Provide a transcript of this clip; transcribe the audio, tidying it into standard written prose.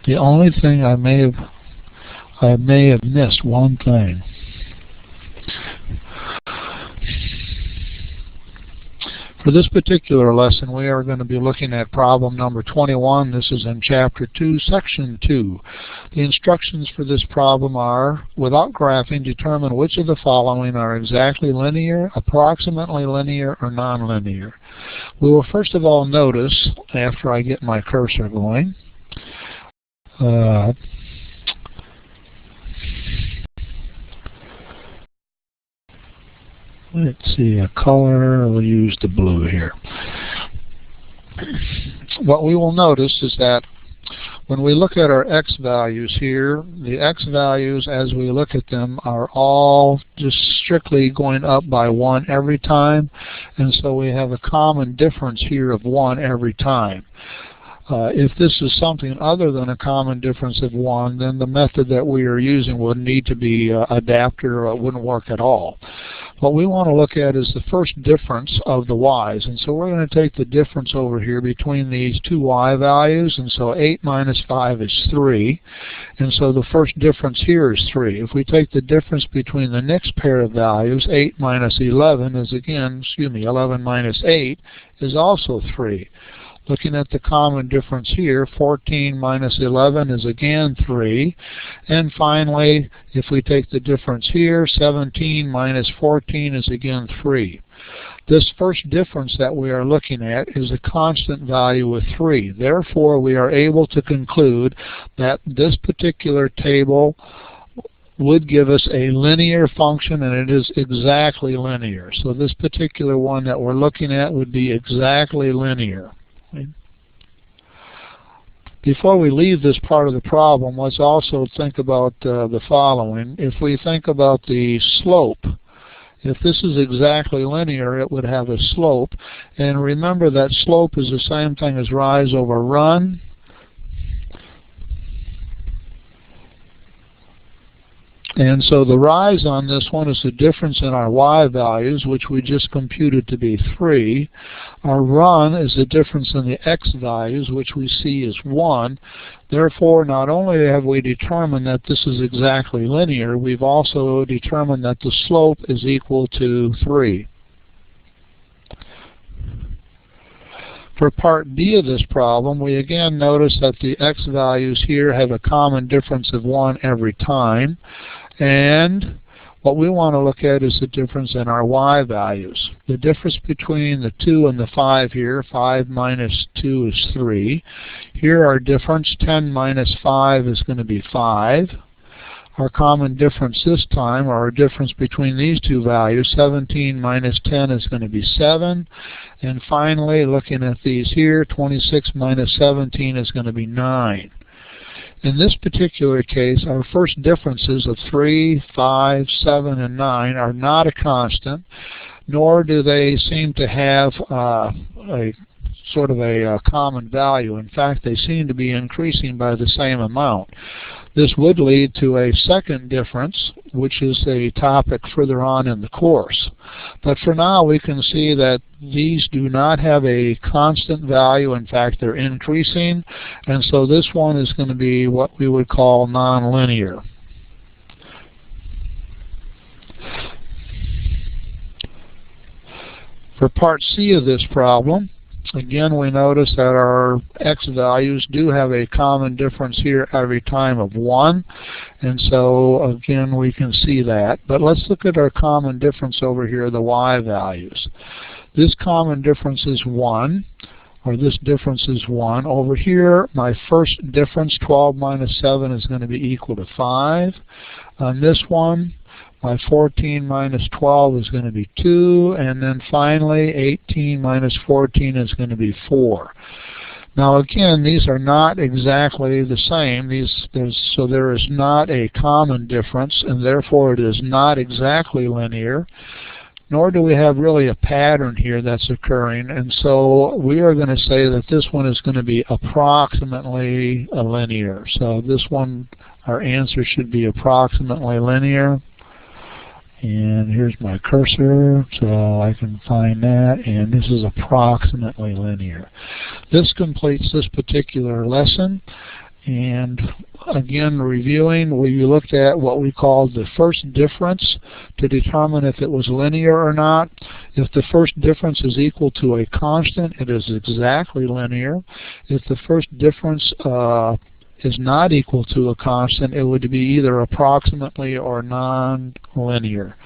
The only thing I may have missed one thing. For this particular lesson, we are going to be looking at problem number 21. This is in Chapter 2, Section 2. The instructions for this problem are, without graphing, determine which of the following are exactly linear, approximately linear, or nonlinear. We will first of all notice, after I get my cursor going, let's see, a color, we'll use the blue here. What we will notice is that when we look at our x values here, the x values as we look at them are all just strictly going up by 1 every time, and so we have a common difference here of 1 every time. If this is something other than a common difference of 1, then the method that we are using would need to be adapted, or it wouldn't work at all. What we want to look at is the first difference of the y's, and so we're going to take the difference over here between these two y values, and so 8 minus 5 is 3, and so the first difference here is 3. If we take the difference between the next pair of values, 8 minus 11 is 11 minus 8 is also 3. Looking at the common difference here, 14 minus 11 is again 3. And finally, if we take the difference here, 17 minus 14 is again 3. This first difference that we are looking at is a constant value with 3. Therefore, we are able to conclude that this particular table would give us a linear function, and it is exactly linear. So this particular one that we're looking at would be exactly linear. Before we leave this part of the problem, let's also think about the following. If we think about the slope, if this is exactly linear, it would have a slope. And remember that slope is the same thing as rise over run. And so the rise on this one is the difference in our y values, which we just computed to be 3. Our run is the difference in the x values, which we see is 1. Therefore, not only have we determined that this is exactly linear, we've also determined that the slope is equal to 3. For part B of this problem, we again notice that the x values here have a common difference of 1 every time. And what we want to look at is the difference in our y values. The difference between the 2 and the 5 here, 5 minus 2 is 3. Here our difference, 10 minus 5 is going to be 5. Our common difference this time, or our difference between these two values, 17 minus 10 is going to be 7. And finally, looking at these here, 26 minus 17 is going to be 9. In this particular case, our first differences of 3, 5, 7, and 9 are not a constant, nor do they seem to have a sort of a common value. In fact, they seem to be increasing by the same amount. This would lead to a second difference, which is a topic further on in the course. But for now, we can see that these do not have a constant value. In fact, they're increasing. And so this one is going to be what we would call nonlinear. For part C of this problem, again, we notice that our x values do have a common difference here every time of 1. And so, again, we can see that. But let's look at our common difference over here, the y values. This common difference is 1, or this difference is 1. Over here, my first difference, 12 minus 7, is going to be equal to 5. On this one, my 14 minus 12 is going to be 2, and then finally 18 minus 14 is going to be 4. Now again, these are not exactly the same. So there is not a common difference, and therefore it is not exactly linear, nor do we have really a pattern here that's occurring. And so we are going to say that this one is going to be approximately linear. So this one, our answer should be approximately linear. And here's my cursor, so I can find that, and this is approximately linear. This completes this particular lesson, And again, reviewing, we looked at what we called the first difference to determine if it was linear or not. If the first difference is equal to a constant, it is exactly linear. If the first difference is not equal to a constant, it would be either approximately or non-linear.